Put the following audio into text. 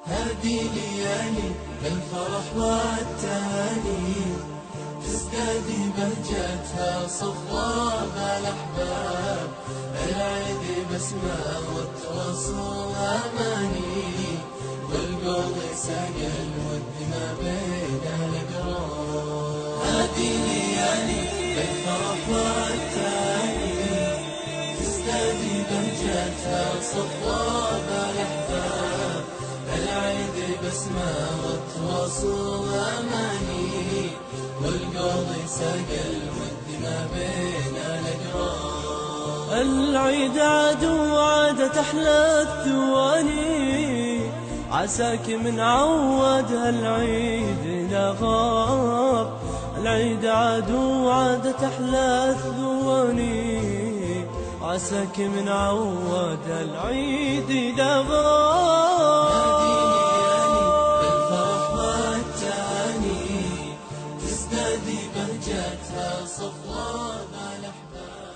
هذه ليالي الفرح والتهاني، تزدادي بهجتها صفوة بالأحباب. العيد بسمة والتواصل أماني، والقول ساق الود ما بين الأقراب. هذه ليالي الفرح والتهاني، تزدادي بهجتها صفوة بالأحباب. العيد بسمة والتواصل أماني، والقول ساق الود ما بين الأقراب. العيد عاد وعادت أحلى الثواني، عساك من عود هالعيد لا غاب. العيد عاد وعادت أحلى الثواني، عساك من عود هالعيد لا غاب. هذه ليالي الفرح والتهاني، تزدادي بهجتها صفوة بالأحباب.